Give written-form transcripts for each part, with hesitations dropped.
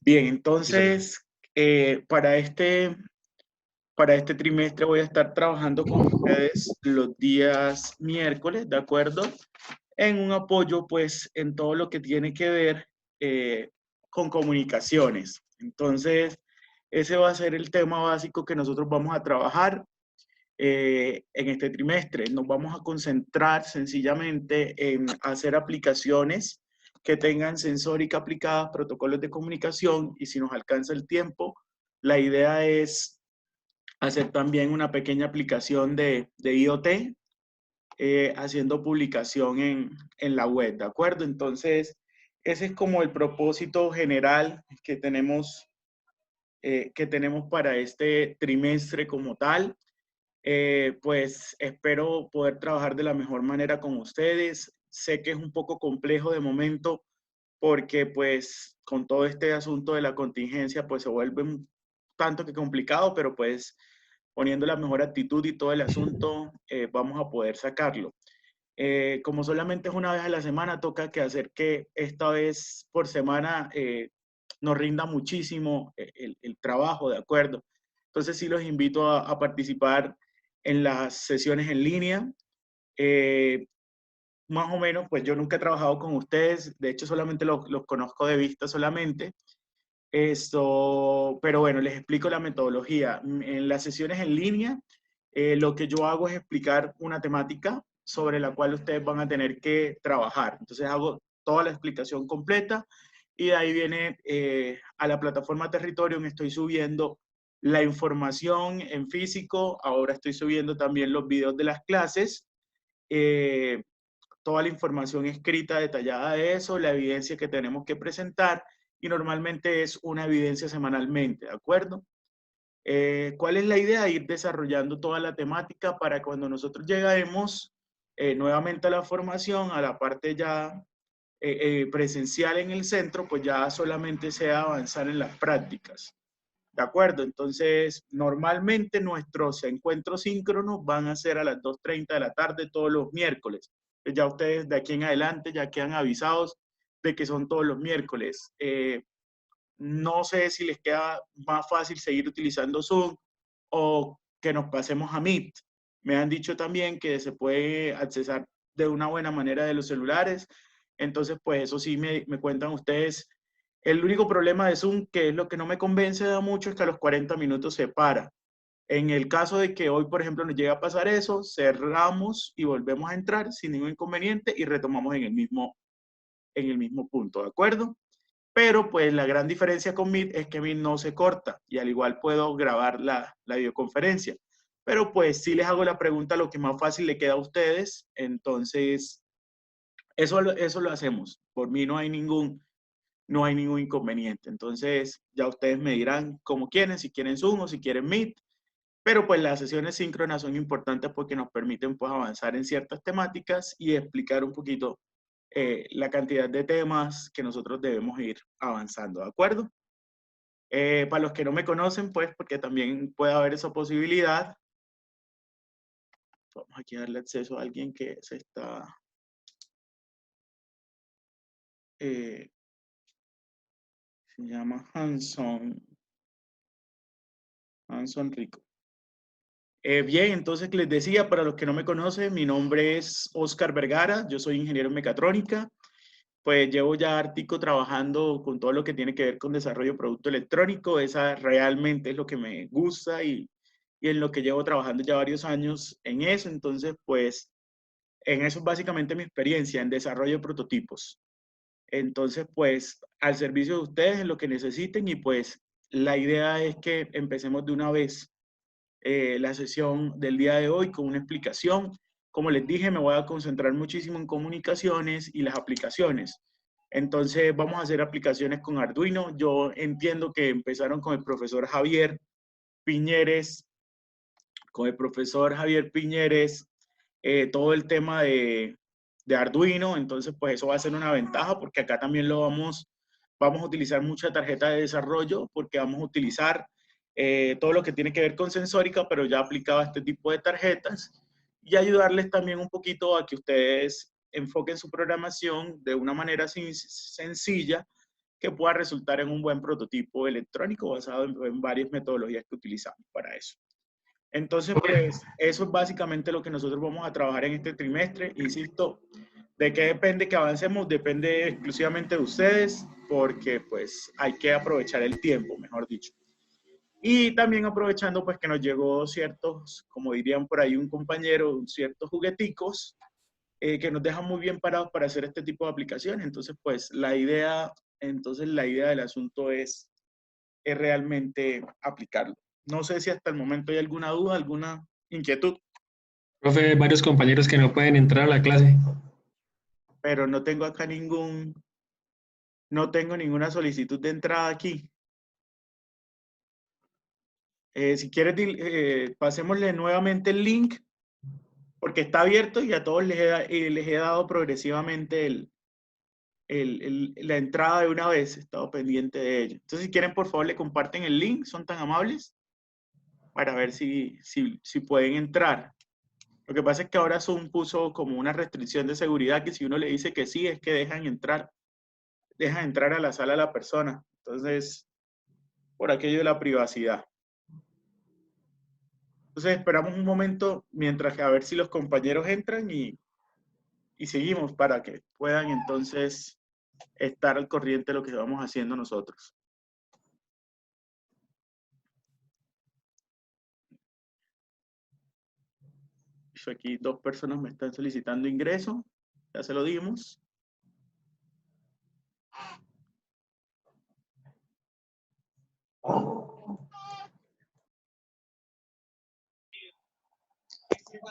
Bien, Sí, señor. entonces, para este trimestre voy a estar trabajando con ustedes los días miércoles, ¿de acuerdo? En un apoyo, pues, en todo lo que tiene que ver eh, con comunicaciones. Entonces, ese va a ser el tema básico que nosotros vamos a trabajar en este trimestre. Nos vamos a concentrar sencillamente en hacer aplicaciones que tengan sensórica aplicada, protocolos de comunicación, y si nos alcanza el tiempo, la idea es hacer también una pequeña aplicación de IoT, haciendo publicación en la web, ¿de acuerdo? Entonces, ese es como el propósito general que tenemos para este trimestre como tal. Pues espero poder trabajar de la mejor manera con ustedes. Sé que es un poco complejo de momento porque pues con todo este asunto de la contingencia pues se vuelve un tanto que complicado, pero pues poniendo la mejor actitud y todo el asunto vamos a poder sacarlo. Como solamente es una vez a la semana, toca que hacer que esta vez por semana nos rinda muchísimo el trabajo, ¿de acuerdo? Entonces sí los invito a participar en las sesiones en línea. Eh, Más o menos, pues yo nunca he trabajado con ustedes, de hecho solamente los conozco de vista solamente. Pero bueno, les explico la metodología. En las sesiones en línea, lo que yo hago es explicar una temática sobre la cual ustedes van a tener que trabajar. Entonces hago toda la explicación completa y de ahí viene a la plataforma Territorium, estoy subiendo la información en físico, ahora estoy subiendo también los videos de las clases, eh, toda la información escrita detallada de eso, la evidencia que tenemos que presentar y normalmente es una evidencia semanalmente, ¿de acuerdo? ¿Cuál es la idea? Ir desarrollando toda la temática para cuando nosotros lleguemos nuevamente a la formación, a la parte ya presencial en el centro, pues ya solamente sea avanzar en las prácticas. ¿De acuerdo? Entonces, normalmente nuestros encuentros síncronos van a ser a las 2:30 de la tarde todos los miércoles. Ya ustedes de aquí en adelante ya quedan avisados de que son todos los miércoles. No sé si les queda más fácil seguir utilizando Zoom o que nos pasemos a Meet. Me han dicho también que se puede accesar de una buena manera de los celulares. Entonces, pues eso sí me cuentan ustedes. El único problema de Zoom, que es lo que no me convence da mucho, es que a los 40 minutos se para. En el caso de que hoy, por ejemplo, nos llegue a pasar eso, cerramos y volvemos a entrar sin ningún inconveniente y retomamos en el mismo punto, ¿de acuerdo? Pero pues la gran diferencia con Meet es que Meet no se corta y al igual puedo grabar la videoconferencia. Pero pues sí les hago la pregunta lo que más fácil le queda a ustedes, entonces eso lo hacemos. Por mí no hay ningún inconveniente. Entonces ya ustedes me dirán cómo quieren, si quieren Zoom o si quieren Meet. Pero pues las sesiones síncronas son importantes porque nos permiten pues avanzar en ciertas temáticas y explicar un poquito la cantidad de temas que nosotros debemos ir avanzando, ¿de acuerdo? Para los que no me conocen, pues, porque también puede haber esa posibilidad, vamos aquí a darle acceso a alguien que eh, se llama Hanson Rico. Bien, entonces les decía, para los que no me conocen, mi nombre es Oscar Vergara, yo soy ingeniero en mecatrónica, pues llevo ya hartico trabajando con todo lo que tiene que ver con desarrollo de producto electrónico, esa realmente es lo que me gusta y en lo que llevo trabajando ya varios años en eso, entonces pues en eso es básicamente mi experiencia, en desarrollo de prototipos. Entonces pues al servicio de ustedes en lo que necesiten y pues la idea es que empecemos de una vez la sesión del día de hoy con una explicación. Como les dije, me voy a concentrar muchísimo en comunicaciones y las aplicaciones. Entonces vamos a hacer aplicaciones con Arduino. Yo entiendo que empezaron con el profesor Javier Piñeres, todo el tema de Arduino, entonces pues eso va a ser una ventaja porque acá también vamos a utilizar mucha tarjeta de desarrollo porque vamos a utilizar todo lo que tiene que ver con sensórica, pero ya aplicado a este tipo de tarjetas y ayudarles también un poquito a que ustedes enfoquen su programación de una manera sencilla que pueda resultar en un buen prototipo electrónico basado en varias metodologías que utilizamos para eso. Entonces, pues, eso es básicamente lo que nosotros vamos a trabajar en este trimestre. Insisto, ¿de qué depende que avancemos? Depende exclusivamente de ustedes, porque pues hay que aprovechar el tiempo, mejor dicho. Y también aprovechando pues que nos llegó ciertos, como dirían por ahí un compañero, ciertos jugueticos que nos dejan muy bien parados para hacer este tipo de aplicaciones. Entonces la idea del asunto es realmente aplicarlo. No sé si hasta el momento hay alguna duda, alguna inquietud, Profe, varios compañeros que no pueden entrar a la clase. pero no tengo acá no tengo ninguna solicitud de entrada aquí. Si quieres, pasémosle nuevamente el link, porque está abierto y a todos les he dado progresivamente la entrada de una vez, he estado pendiente de ello. Entonces, si quieren, por favor, le comparten el link, son tan amables, para ver si pueden entrar. Lo que pasa es que ahora Zoom puso como una restricción de seguridad que si uno le dice que sí, es que dejan entrar a la sala a la persona. Entonces, por aquello de la privacidad. Entonces, esperamos un momento mientras que a ver si los compañeros entran y seguimos para que puedan entonces estar al corriente de lo que vamos haciendo nosotros. Aquí 2 personas me están solicitando ingreso, ya se lo dimos.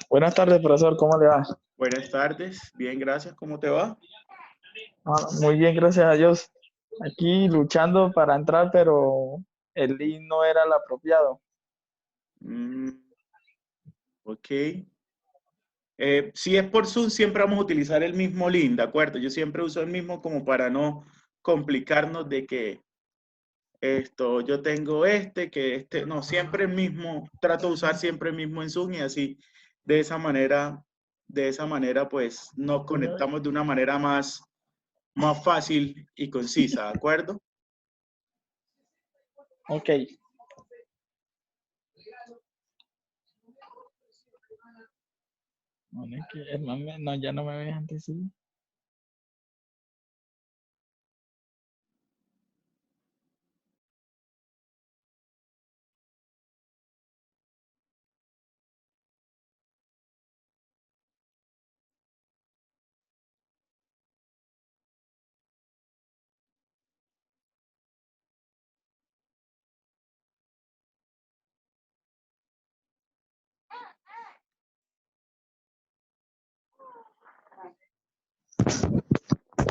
Buenas tardes, profesor, ¿cómo le va? Buenas tardes, bien, gracias, ¿cómo te va? Muy bien, gracias a Dios. Aquí luchando para entrar, pero el link no era el apropiado. Mm, ok. Si es por Zoom, siempre vamos a utilizar el mismo link, ¿de acuerdo? Yo siempre uso el mismo como para no complicarnos de que yo tengo no, siempre el mismo, trato de usar siempre el mismo en Zoom y así, de esa manera, pues nos conectamos de una manera más fácil y concisa, ¿de acuerdo? Ok. Bueno, es que no, ya no me ves antes, sí.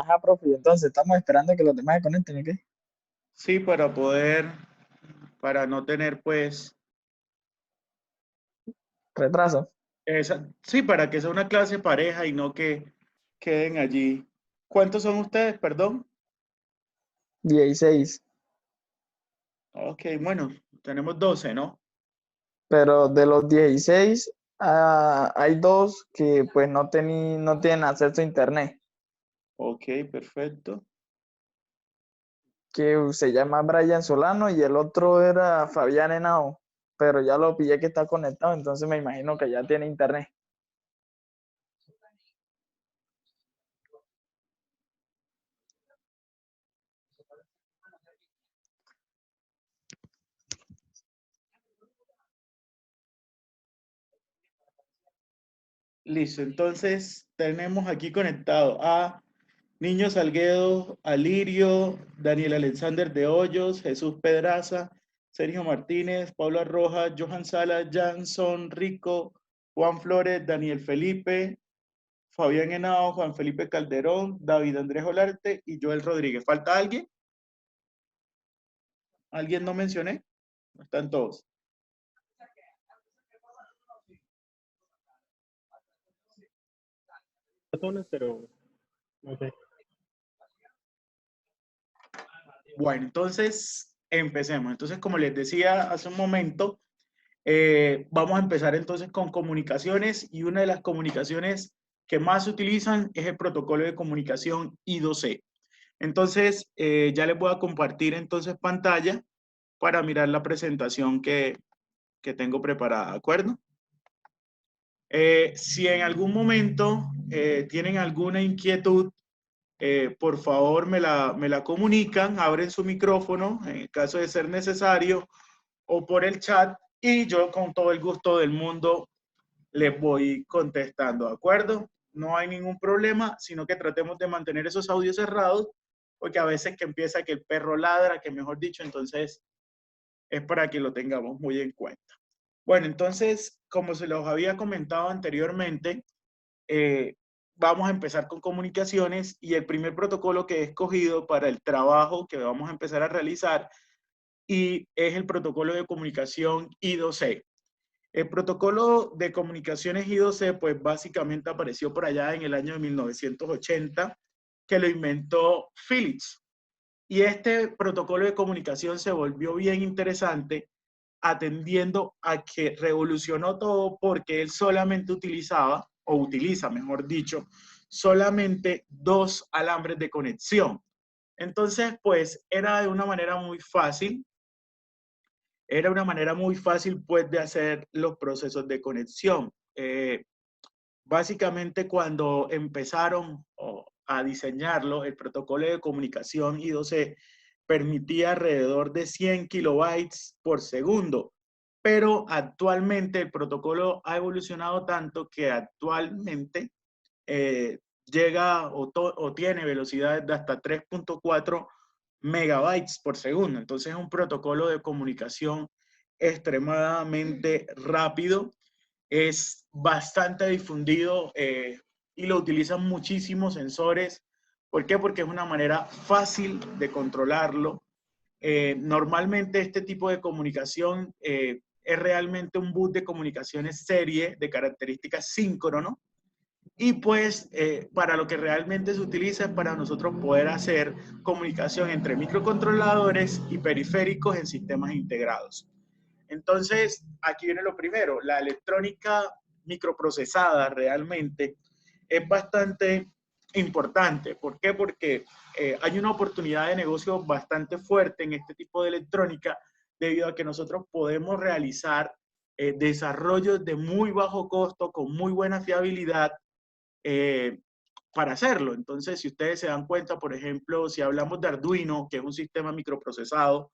Ajá, profe, entonces estamos esperando que los demás se conecten, ¿ok? Sí, para no tener pues, Retraso. sí, para que sea una clase pareja y no que queden allí. ¿Cuántos son ustedes, perdón? 16. Ok, bueno, tenemos 12, ¿no? Pero de los 16, hay dos que pues no tienen acceso a internet, Ok, perfecto. que se llama Brian Solano y el otro era Fabián Henao, pero ya lo pillé que está conectado, entonces me imagino que ya tiene internet. Listo, entonces tenemos aquí conectado a Niño Salguedo, Alirio, Daniel Alexander de Hoyos, Jesús Pedraza, Sergio Martínez, Paula Rojas, Johan Sala, Janson, Rico, Juan Flores, Daniel Felipe, Fabián Henao, Juan Felipe Calderón, David Andrés Olarte y Joel Rodríguez. ¿Falta alguien? ¿Alguien no mencioné? No están todos. Personas, pero no sé. Bueno, entonces empecemos. Entonces, como les decía hace un momento, vamos a empezar entonces con comunicaciones y una de las comunicaciones que más se utilizan es el protocolo de comunicación I2C. Entonces, ya les voy a compartir entonces pantalla para mirar la presentación que tengo preparada, ¿de acuerdo? Si en algún momento tienen alguna inquietud, por favor me la comunican, abren su micrófono en el caso de ser necesario o por el chat y yo con todo el gusto del mundo les voy contestando, ¿de acuerdo? No hay ningún problema, sino que tratemos de mantener esos audios cerrados porque a veces que empieza que el perro ladra, que mejor dicho, entonces es para que lo tengamos muy en cuenta. Bueno, entonces, como se los había comentado anteriormente, vamos a empezar con comunicaciones y el primer protocolo que he escogido para el trabajo que vamos a empezar a realizar y es el protocolo de comunicación I2C. El protocolo de comunicaciones I2C, pues básicamente apareció por allá en el año de 1980, que lo inventó Philips. Y este protocolo de comunicación se volvió bien interesante atendiendo a que revolucionó todo porque él solamente utilizaba, o utiliza, mejor dicho, solamente 2 alambres de conexión. Entonces, pues, era una manera muy fácil pues de hacer los procesos de conexión. Básicamente cuando empezaron a diseñarlo, el protocolo de comunicación I2C permitía alrededor de 100 kilobytes por segundo, pero actualmente el protocolo ha evolucionado tanto que actualmente llega o tiene velocidades de hasta 3.4 megabytes por segundo. Entonces es un protocolo de comunicación extremadamente rápido, es bastante difundido y lo utilizan muchísimos sensores. ¿Por qué? Porque es una manera fácil de controlarlo. Normalmente este tipo de comunicación es realmente un bus de comunicaciones serie de características síncrono y pues para lo que realmente se utiliza es para nosotros poder hacer comunicación entre microcontroladores y periféricos en sistemas integrados. Entonces, aquí viene lo primero, la electrónica microprocesada realmente es bastante importante. ¿Por qué? Porque hay una oportunidad de negocio bastante fuerte en este tipo de electrónica debido a que nosotros podemos realizar desarrollos de muy bajo costo, con muy buena fiabilidad, para hacerlo. Entonces, si ustedes se dan cuenta, por ejemplo, si hablamos de Arduino, que es un sistema microprocesado,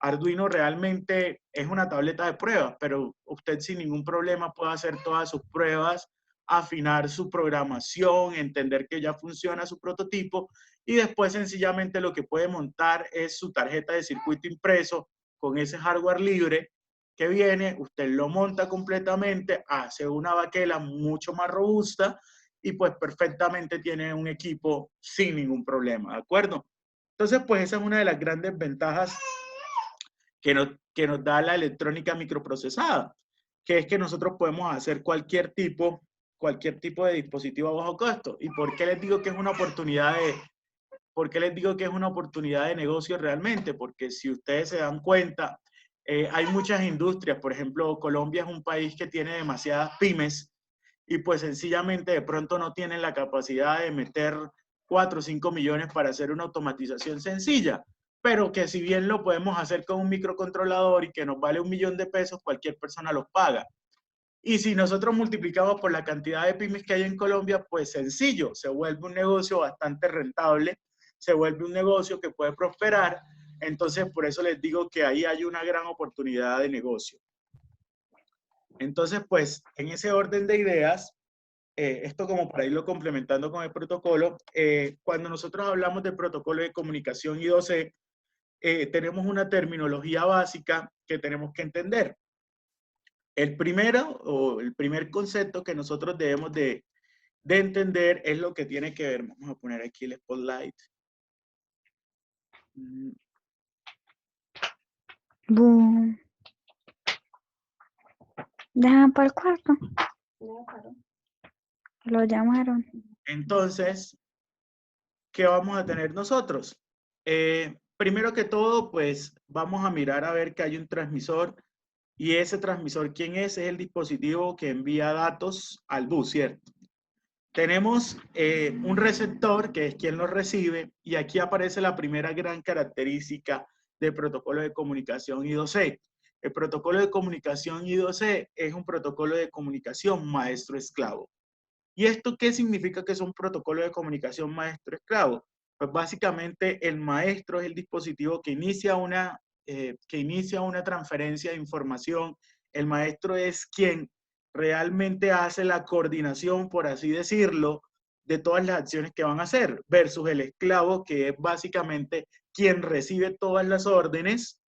Arduino realmente es una tableta de pruebas, pero usted sin ningún problema puede hacer todas sus pruebas, afinar su programación, entender que ya funciona su prototipo y después sencillamente lo que puede montar es su tarjeta de circuito impreso con ese hardware libre que viene, usted lo monta completamente, hace una baquela mucho más robusta y pues perfectamente tiene un equipo sin ningún problema, ¿de acuerdo? Entonces, pues esa es una de las grandes ventajas que nos da la electrónica microprocesada, que es que nosotros podemos hacer cualquier tipo de dispositivo a bajo costo. ¿Y por qué les digo que es una oportunidad de negocio realmente? Porque si ustedes se dan cuenta, hay muchas industrias, por ejemplo, Colombia es un país que tiene demasiadas pymes y pues sencillamente de pronto no tienen la capacidad de meter 4 o 5 millones para hacer una automatización sencilla, pero que si bien lo podemos hacer con un microcontrolador y que nos vale $1.000.000, cualquier persona los paga. Y si nosotros multiplicamos por la cantidad de pymes que hay en Colombia, pues sencillo, se vuelve un negocio bastante rentable, se vuelve un negocio que puede prosperar. Entonces, por eso les digo que ahí hay una gran oportunidad de negocio. Entonces, pues, en ese orden de ideas, esto como para irlo complementando con el protocolo, cuando nosotros hablamos del protocolo de comunicación I2C, tenemos una terminología básica que tenemos que entender. El primer concepto que nosotros debemos de entender es lo que tiene que ver, vamos a poner aquí el spotlight. Boom. Dejan para el cuarto. Lo llamaron. Entonces, ¿qué vamos a tener nosotros? Primero que todo, pues vamos a mirar a ver que hay un transmisor y ese transmisor, ¿quién es? Es el dispositivo que envía datos al bus, ¿cierto? tenemos un receptor que es quien lo recibe y aquí aparece la primera gran característica del protocolo de comunicación I2C. El protocolo de comunicación I2C es un protocolo de comunicación maestro-esclavo. ¿Y esto qué significa que es un protocolo de comunicación maestro-esclavo? Pues básicamente el maestro es el dispositivo que inicia una transferencia de información. El maestro es quien realmente hace la coordinación, por así decirlo, de todas las acciones que van a hacer, versus el esclavo, que es básicamente quien recibe todas las órdenes,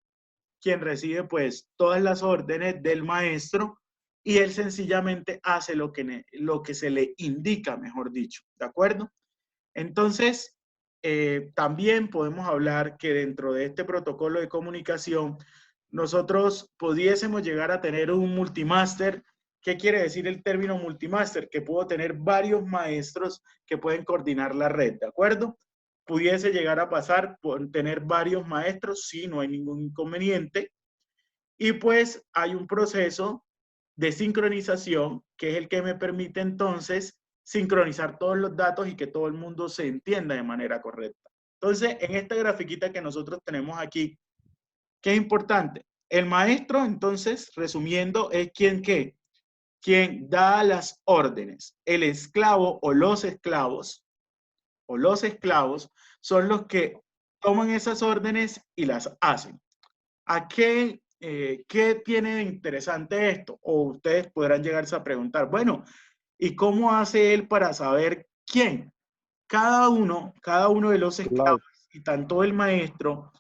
quien recibe pues todas las órdenes del maestro y él sencillamente hace lo que se le indica, mejor dicho, ¿de acuerdo? Entonces, también podemos hablar que dentro de este protocolo de comunicación, nosotros pudiésemos llegar a tener un multimáster. ¿Qué quiere decir el término multimáster? Que puedo tener varios maestros que pueden coordinar la red, ¿de acuerdo? Pudiese llegar a pasar por tener varios maestros, sí, no hay ningún inconveniente. Y pues hay un proceso de sincronización que es el que me permite entonces sincronizar todos los datos y que todo el mundo se entienda de manera correcta. Entonces, en esta grafiquita que nosotros tenemos aquí, ¿qué es importante? El maestro, entonces, resumiendo, es quien da las órdenes. El esclavo o los esclavos son los que toman esas órdenes y las hacen. ¿A qué tiene de interesante esto? O ustedes podrán llegarse a preguntar, bueno, ¿y cómo hace él para saber quién? Cada uno de los esclavos y tanto el maestro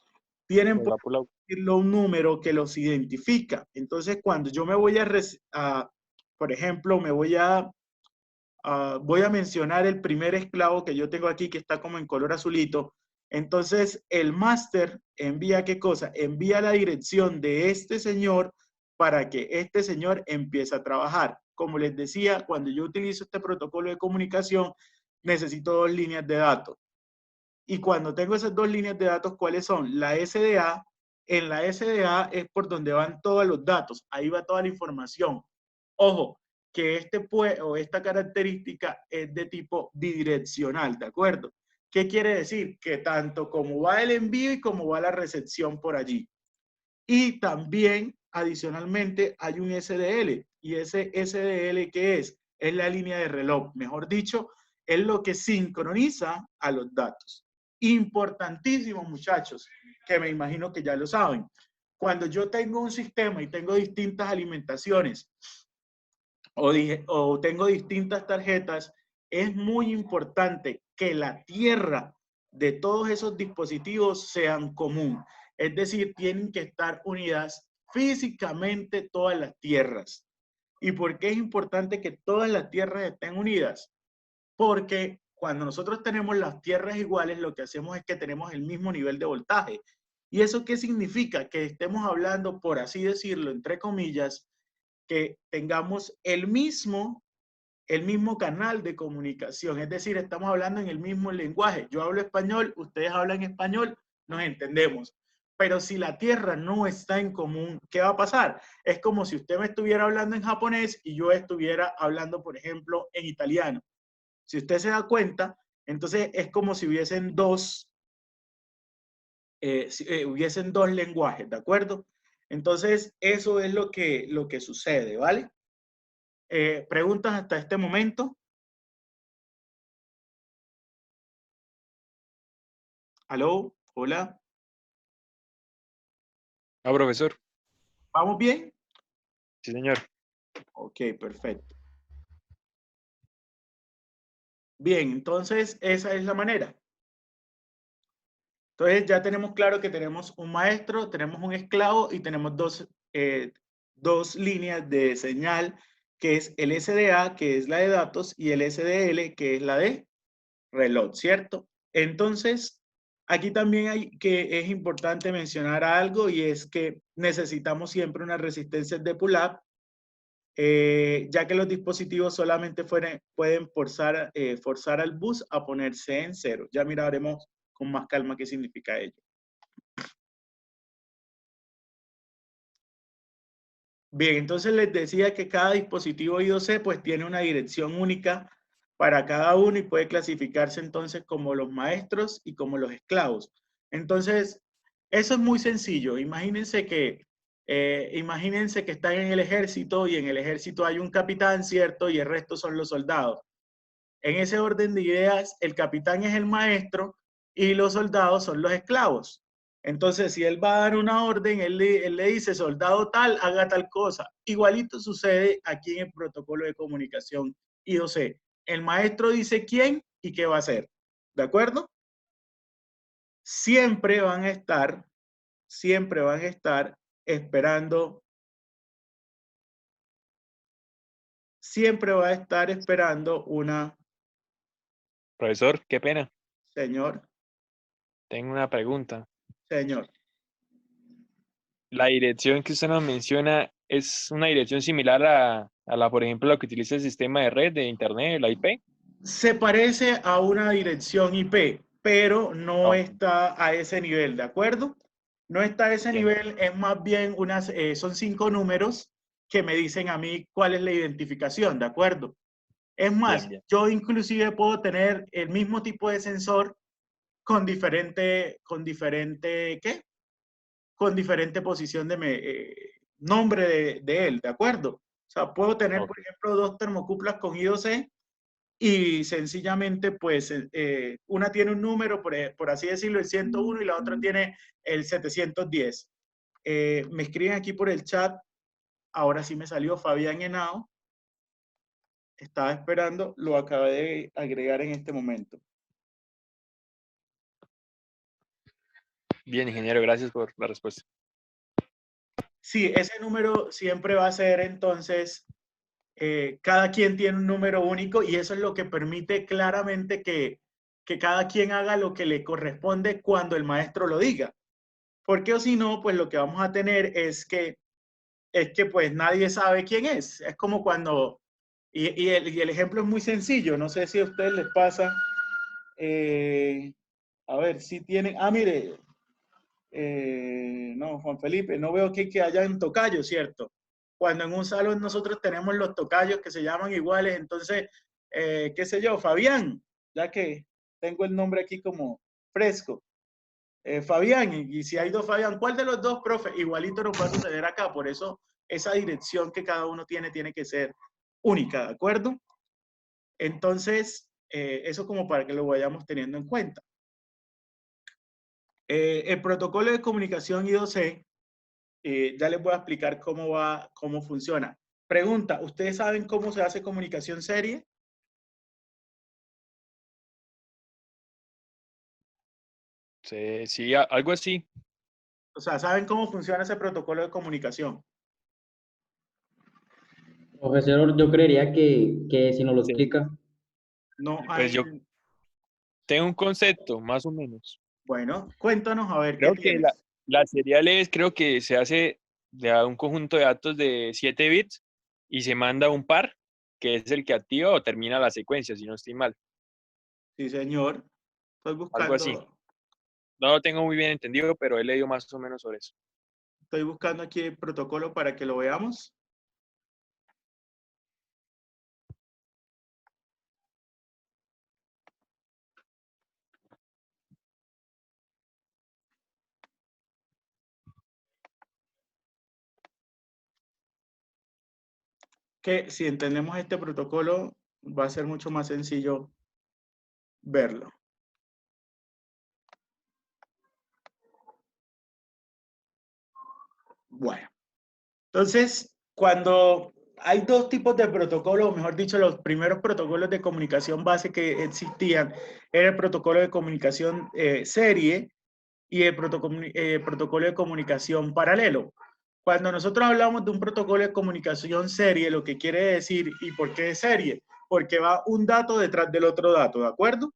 tienen por decirlo un número que los identifica. Entonces, cuando yo me voy por ejemplo, voy a mencionar el primer esclavo que yo tengo aquí, que está como en color azulito. Entonces, el máster envía ¿qué cosa? Envía la dirección de este señor para que este señor empiece a trabajar. Como les decía, cuando yo utilizo este protocolo de comunicación, necesito dos líneas de datos. Y cuando tengo esas dos líneas de datos, ¿cuáles son? La SDA. En la SDA es por donde van todos los datos. Ahí va toda la información. Ojo, que esta característica es de tipo bidireccional, ¿de acuerdo? ¿Qué quiere decir? Que tanto como va el envío y como va la recepción por allí. Y también, adicionalmente, hay un SDL. ¿Y ese SDL qué es? Es la línea de reloj. Mejor dicho, es lo que sincroniza a los datos. Importantísimo, muchachos, que me imagino que ya lo saben. Cuando yo tengo un sistema y tengo distintas alimentaciones, o tengo distintas tarjetas, es muy importante que la tierra de todos esos dispositivos sean común. Es decir, tienen que estar unidas físicamente todas las tierras. ¿Y por qué es importante que todas las tierras estén unidas? Porque cuando nosotros tenemos las tierras iguales, lo que hacemos es que tenemos el mismo nivel de voltaje. ¿Y eso qué significa? Que estemos hablando, por así decirlo, entre comillas, que tengamos el mismo canal de comunicación, es decir, estamos hablando en el mismo lenguaje. Yo hablo español, ustedes hablan español, nos entendemos. Pero si la tierra no está en común, ¿qué va a pasar? Es como si usted me estuviera hablando en japonés y yo estuviera hablando, por ejemplo, en italiano. Si usted se da cuenta, entonces es como si hubiesen hubiesen dos lenguajes, ¿de acuerdo? Entonces, eso es lo que sucede, ¿vale? ¿Preguntas hasta este momento? ¿Aló? ¿Hola? Ah, profesor. ¿Vamos bien? Sí, señor. Ok, perfecto. Bien, entonces esa es la manera. Entonces ya tenemos claro que tenemos un maestro, tenemos un esclavo y tenemos dos líneas de señal, que es el SDA, que es la de datos, y el SDL, que es la de reloj, ¿cierto? Entonces, aquí también es importante mencionar algo y es que necesitamos siempre unas resistencias de pull-up, ya que los dispositivos solamente pueden forzar al bus a ponerse en cero. Ya miraremos con más calma qué significa ello. Bien, entonces les decía que cada dispositivo I2C pues tiene una dirección única para cada uno y puede clasificarse entonces como los maestros y como los esclavos. Entonces, eso es muy sencillo. Imagínense que están en el ejército y en el ejército hay un capitán, ¿cierto? Y el resto son los soldados. En ese orden de ideas, el capitán es el maestro y los soldados son los esclavos. Entonces, si él va a dar una orden, él le dice, soldado tal, haga tal cosa. Igualito sucede aquí en el protocolo de comunicación I2C. El maestro dice quién y qué va a hacer. ¿De acuerdo? Siempre van a estar esperando, siempre va a estar esperando una, Profesor, qué pena. señor, Tengo una pregunta. señor. La dirección que usted nos menciona es una dirección similar a la, por ejemplo, la que utiliza el sistema de red de Internet, la IP. Se parece a una dirección IP, pero no No, está a ese nivel, ¿de acuerdo? No está a ese bien, nivel, es más bien son 5 números que me dicen a mí cuál es la identificación, ¿de acuerdo? Es más, bien, bien. yo inclusive puedo tener el mismo tipo de sensor con diferente, ¿qué? Con diferente posición nombre de él, ¿de acuerdo? O sea, puedo tener, por Ok. ejemplo, 2 termocuplas con I2C y sencillamente, pues, una tiene un número, por así decirlo, el 101 y la otra tiene el 710. Me escriben aquí por el chat, ahora sí me salió Fabián Henao. Estaba esperando, lo acabé de agregar en este momento. Bien, ingeniero, gracias por la respuesta. Sí, ese número siempre va a ser entonces, cada quien tiene un número único y eso es lo que permite claramente que cada quien haga lo que le corresponde cuando el maestro lo diga. Porque o si no, pues lo que vamos a tener es que pues nadie sabe quién es. Es como cuando, y el ejemplo es muy sencillo, no sé si a ustedes les pasa, a ver, si tienen, mire, no, Juan Felipe, no veo que hayan tocayos, ¿cierto? Cuando en un salón nosotros tenemos los tocayos que se llaman iguales, entonces, qué sé yo, Fabián, ya que tengo el nombre aquí como fresco. Fabián, y si hay 2 Fabián, ¿cuál de los 2, profe? Igualito nos va a suceder acá, por eso esa dirección que cada uno tiene que ser única, ¿de acuerdo? Entonces, eso como para que lo vayamos teniendo en cuenta. El protocolo de comunicación I2C, ya les voy a explicar cómo funciona. Pregunta, ¿ustedes saben cómo se hace comunicación serie? Sí, sí, algo así. O sea, ¿saben cómo funciona ese protocolo de comunicación? Profesor, yo creería que si nos lo Sí. explica. No Pues hay... yo tengo un concepto, más o menos. Bueno, cuéntanos a ver qué Creo que tienes. la serial creo que se hace de un conjunto de datos de 7 bits y se manda un par, que es el que activa o termina la secuencia, si no estoy mal. Sí, señor. Algo así. No lo tengo muy bien entendido, pero he leído más o menos sobre eso. Estoy buscando aquí el protocolo para que lo veamos. Que si entendemos este protocolo, va a ser mucho más sencillo verlo. Bueno, entonces, cuando hay 2 tipos de protocolos, o mejor dicho, los primeros protocolos de comunicación base que existían era el protocolo de comunicación serie y el protocolo de comunicación paralelo. Cuando nosotros hablamos de un protocolo de comunicación serie, lo que quiere decir, ¿y por qué es serie? Porque va un dato detrás del otro dato, ¿de acuerdo?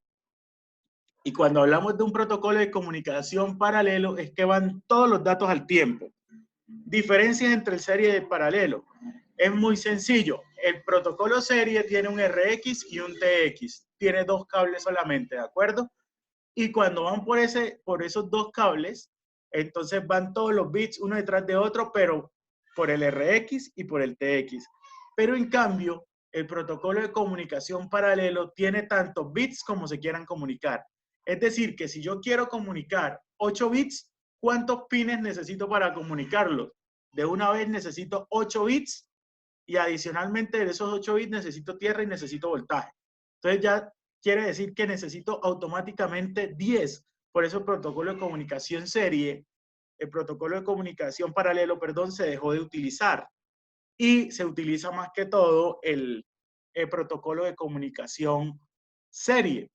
Y cuando hablamos de un protocolo de comunicación paralelo, es que van todos los datos al tiempo. Diferencias entre el serie y el paralelo. Es muy sencillo. El protocolo serie tiene un RX y un TX. Tiene 2 cables solamente, ¿de acuerdo? Y cuando van por esos 2 cables, entonces van todos los bits uno detrás de otro, pero por el RX y por el TX. Pero en cambio, el protocolo de comunicación paralelo tiene tantos bits como se quieran comunicar. Es decir, que si yo quiero comunicar 8 bits, ¿cuántos pines necesito para comunicarlos? De una vez necesito 8 bits y adicionalmente de esos 8 bits necesito tierra y necesito voltaje. Entonces ya quiere decir que necesito automáticamente 10. Por eso el protocolo de comunicación serie, el protocolo de comunicación paralelo, perdón, se dejó de utilizar. Y se utiliza más que todo el protocolo de comunicación serie.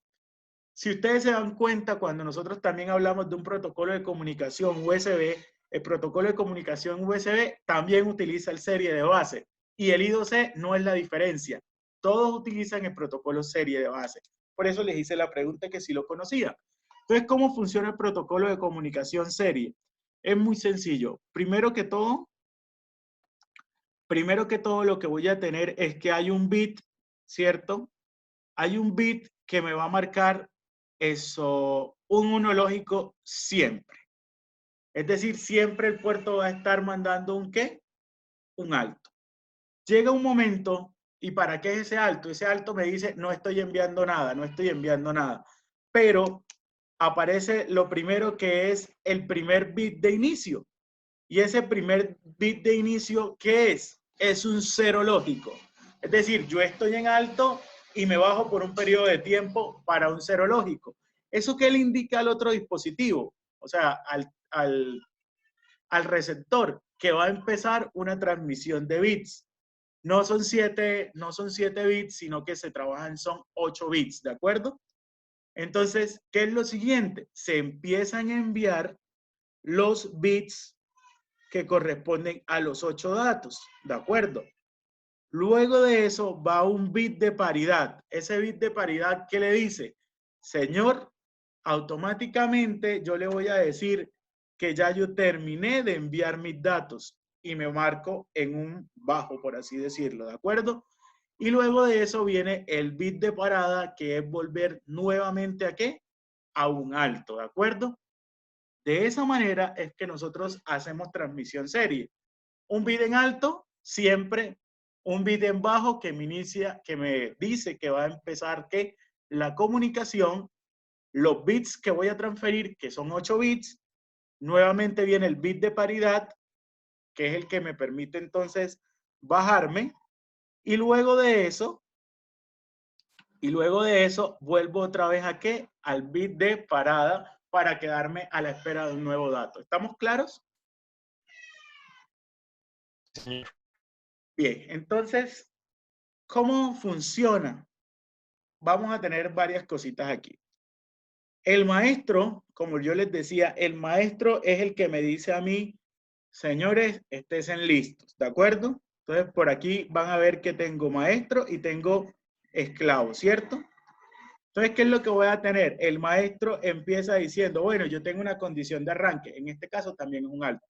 Si ustedes se dan cuenta, cuando nosotros también hablamos de un protocolo de comunicación USB, el protocolo de comunicación USB también utiliza el serie de base y el I2C no es la diferencia. Todos utilizan el protocolo serie de base. Por eso les hice la pregunta que si lo conocían. Entonces, ¿cómo funciona el protocolo de comunicación serie? Es muy sencillo. Primero que todo, lo que voy a tener es que hay un bit, ¿cierto? Hay un bit que me va a marcar eso, un 1 lógico siempre. Es decir, siempre el puerto va a estar mandando un ¿qué? Un alto. Llega un momento, ¿y para qué es ese alto? Ese alto me dice, no estoy enviando nada, no estoy enviando nada. Pero aparece lo primero que es el primer bit de inicio. Y ese primer bit de inicio, ¿qué es? Es un 0 lógico. Es decir, yo estoy en alto y me bajo por un periodo de tiempo para un 0 lógico. ¿Eso qué le indica al otro dispositivo? O sea, al receptor, que va a empezar una transmisión de bits. No son 7 bits, sino que se trabajan, son 8 bits, ¿de acuerdo? Entonces, ¿qué es lo siguiente? Se empiezan a enviar los bits que corresponden a los 8 datos, ¿de acuerdo? Luego de eso va un bit de paridad. Ese bit de paridad, ¿qué le dice? Señor, automáticamente yo le voy a decir que ya yo terminé de enviar mis datos y me marco en un bajo, por así decirlo, ¿de acuerdo? Y luego de eso viene el bit de parada, que es volver nuevamente ¿a qué? A un alto, ¿de acuerdo? De esa manera es que nosotros hacemos transmisión serie. Un bit en alto, siempre un bit en bajo que me inicia, que me dice que va a empezar ¿qué? La comunicación, los bits que voy a transferir, que son 8 bits, nuevamente viene el bit de paridad, que es el que me permite entonces bajarme, y luego de eso vuelvo otra vez ¿a qué? Al bit de parada para quedarme a la espera de un nuevo dato. ¿Estamos claros? Señor. Bien, entonces, ¿cómo funciona? Vamos a tener varias cositas aquí. El maestro, como yo les decía, el maestro es el que me dice a mí, señores, estén listos, ¿de acuerdo? Entonces, por aquí van a ver que tengo maestro y tengo esclavo, ¿cierto? Entonces, ¿qué es lo que voy a tener? El maestro empieza diciendo, bueno, yo tengo una condición de arranque, en este caso también es un alto.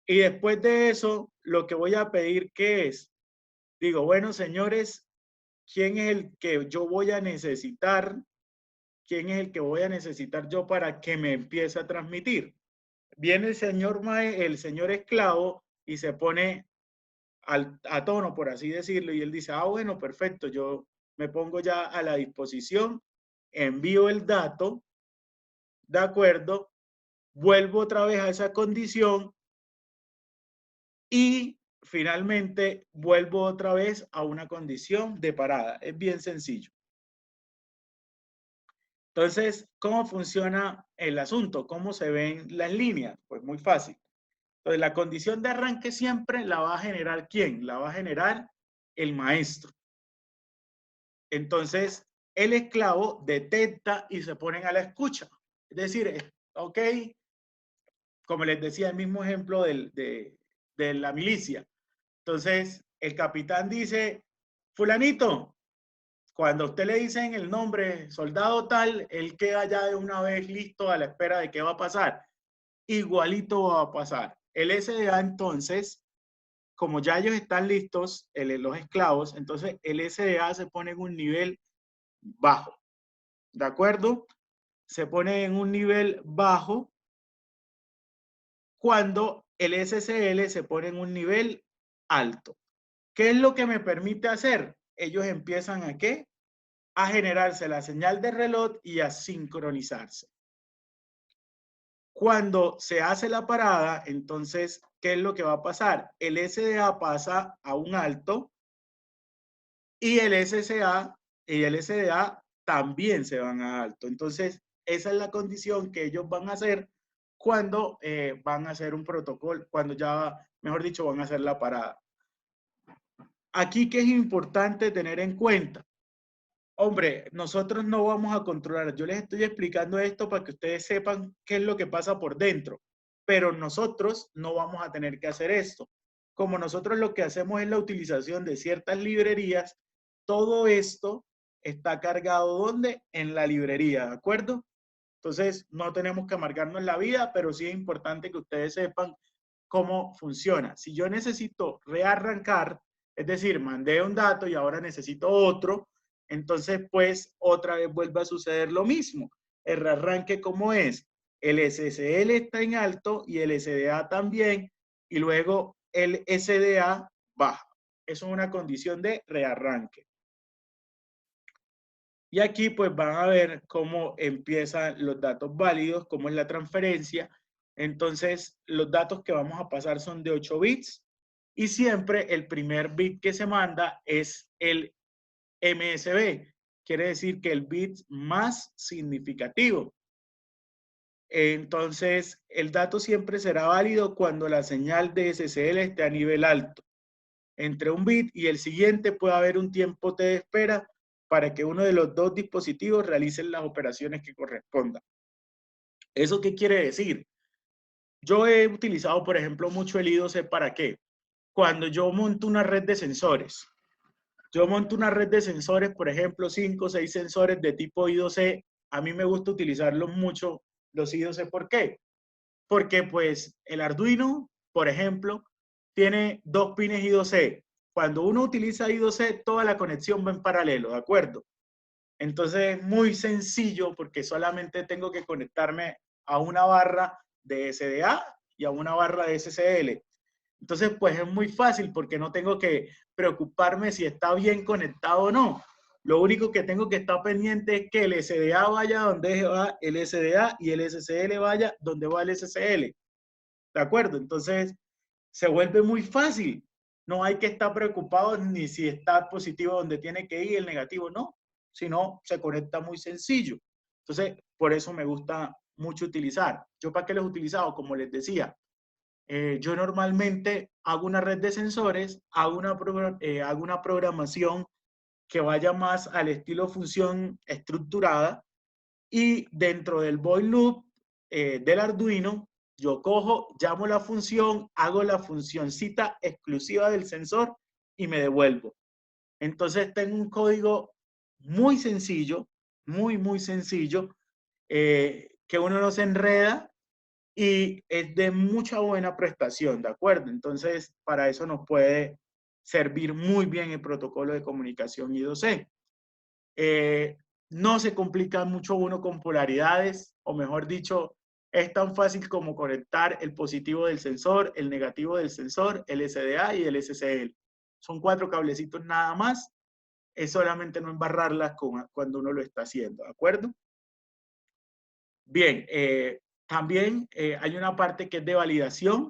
Y después de eso, lo que voy a pedir, ¿qué es? Digo, bueno, señores, ¿quién es el que yo voy a necesitar? ¿Quién es el que voy a necesitar yo para que me empiece a transmitir? Viene el señor esclavo y se pone a tono, por así decirlo, y él dice, ah, bueno, perfecto, yo me pongo ya a la disposición, envío el dato, de acuerdo, vuelvo otra vez a esa condición y finalmente vuelvo otra vez a una condición de parada. Es bien sencillo. Entonces, ¿cómo funciona el asunto? ¿Cómo se ven las líneas? Pues muy fácil. Entonces, la condición de arranque siempre la va a generar ¿quién? La va a generar el maestro. Entonces, el esclavo detecta y se ponen a la escucha. Es decir, ok, como les decía, el mismo ejemplo de la milicia. Entonces, el capitán dice, fulanito, cuando a usted le dicen el nombre soldado tal, él queda ya de una vez listo a la espera de qué va a pasar. Igualito va a pasar. El SDA entonces, como ya ellos están listos, los esclavos, entonces el SDA se pone en un nivel bajo. ¿De acuerdo? Se pone en un nivel bajo cuando el SSL se pone en un nivel alto. ¿Qué es lo que me permite hacer? ellos empiezan ¿a qué? A generarse la señal de reloj y a sincronizarse. Cuando se hace la parada, entonces, ¿qué es lo que va a pasar? El SDA pasa a un alto y el SSA y el SDA también se van a alto. Entonces, esa es la condición que ellos van a hacer cuando van a hacer un protocolo, cuando ya, mejor dicho, van a hacer la parada. Aquí, ¿qué es importante tener en cuenta? Hombre, nosotros no vamos a controlar. Yo les estoy explicando esto para que ustedes sepan qué es lo que pasa por dentro. Pero nosotros no vamos a tener que hacer esto. Como nosotros lo que hacemos es la utilización de ciertas librerías, todo esto está cargado ¿dónde? En la librería, ¿de acuerdo? Entonces, no tenemos que amargarnos la vida, pero sí es importante que ustedes sepan cómo funciona. Si yo necesito rearrancar, es decir, mandé un dato y ahora necesito otro, entonces pues otra vez vuelve a suceder lo mismo. El rearranque, ¿cómo es? El SSL está en alto y el SDA también, y luego el SDA baja. Eso es una condición de rearranque. Y aquí pues van a ver cómo empiezan los datos válidos, cómo es la transferencia. Entonces, los datos que vamos a pasar son de 8 bits y siempre el primer bit que se manda es el MSB. Quiere decir que el bit más significativo. Entonces, el dato siempre será válido cuando la señal de SSL esté a nivel alto. Entre un bit y el siguiente puede haber un tiempo de espera para que uno de los dos dispositivos realicen las operaciones que correspondan. ¿Eso qué quiere decir? Yo he utilizado, por ejemplo, mucho el I2C ¿para qué? Cuando yo monto una red de sensores. Yo monto una red de sensores, por ejemplo, 5 o 6 sensores de tipo I2C. A mí me gusta utilizarlos mucho, los I2C. ¿Por qué? Porque pues el Arduino, por ejemplo, tiene 2 pines I2C. Cuando uno utiliza I2C, toda la conexión va en paralelo, ¿de acuerdo? Entonces es muy sencillo porque solamente tengo que conectarme a una barra de SDA y a una barra de SSL. Entonces, pues es muy fácil porque no tengo que preocuparme si está bien conectado o no. Lo único que tengo que estar pendiente es que el SDA vaya donde va el SDA y el SSL vaya donde va el SSL. ¿De acuerdo? Entonces, se vuelve muy fácil. No hay que estar preocupado ni si está positivo donde tiene que ir, el negativo no, sino se conecta muy sencillo. Entonces, por eso me gusta mucho utilizar. ¿Yo para qué los he utilizado? Como les decía, yo normalmente hago una red de sensores, hago una programación que vaya más al estilo función estructurada y dentro del void loop del Arduino, yo cojo, llamo la función, hago la funcioncita exclusiva del sensor y me devuelvo. Entonces tengo un código muy sencillo, muy sencillo, que uno no se enreda y es de mucha buena prestación, ¿de acuerdo? Entonces, para eso nos puede servir muy bien el protocolo de comunicación I2C. No se complica mucho uno con polaridades, o mejor dicho, es tan fácil como conectar el positivo del sensor, el negativo del sensor, el SDA y el SSL. Son 4 cablecitos nada más, es solamente no embarrarlas cuando uno lo está haciendo, ¿de acuerdo? Bien, también hay una parte que es de validación.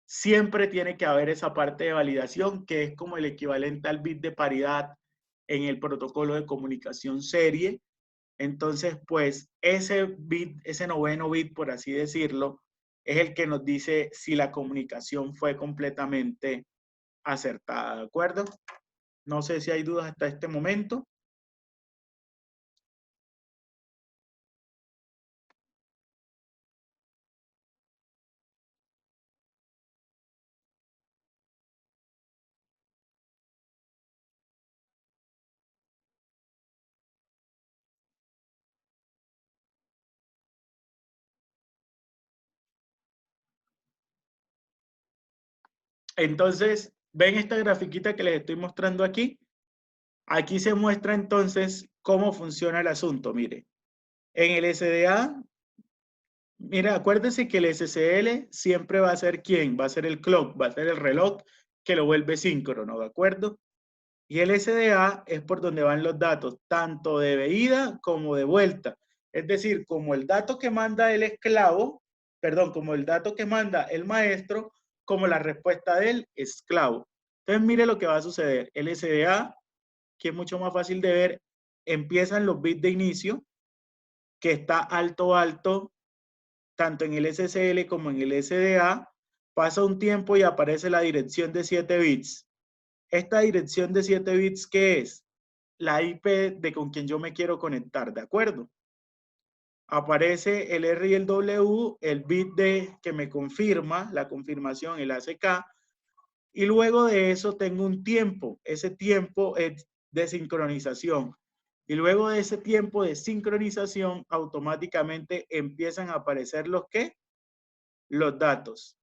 Siempre tiene que haber esa parte de validación, que es como el equivalente al bit de paridad en el protocolo de comunicación serie. Entonces, pues ese bit, ese noveno bit, por así decirlo, es el que nos dice si la comunicación fue completamente acertada, ¿de acuerdo? No sé si hay dudas hasta este momento. Entonces, ¿ven esta grafiquita que les estoy mostrando aquí? Aquí se muestra entonces cómo funciona el asunto. Mire, en el SDA, mira, acuérdense que el SSL siempre va a ser ¿quién? Va a ser el clock, va a ser el reloj que lo vuelve síncrono, ¿de acuerdo? Y el SDA es por donde van los datos, tanto de ida como de vuelta. Es decir, como el dato que manda el esclavo, perdón, como el dato que manda el maestro, como la respuesta del esclavo. Entonces, mire lo que va a suceder. El SDA, que es mucho más fácil de ver, empiezan los bits de inicio, que está alto, alto, tanto en el SSL como en el SDA. Pasa un tiempo y aparece la dirección de 7 bits. Esta dirección de 7 bits, ¿qué es? La IP de con quien yo me quiero conectar, ¿de acuerdo? Aparece el R y el W, el bit de que me confirma, la confirmación, el ACK, y luego de eso tengo un tiempo. Ese tiempo es de sincronización. Y luego de ese tiempo de sincronización, automáticamente empiezan a aparecer los ¿qué? Los datos.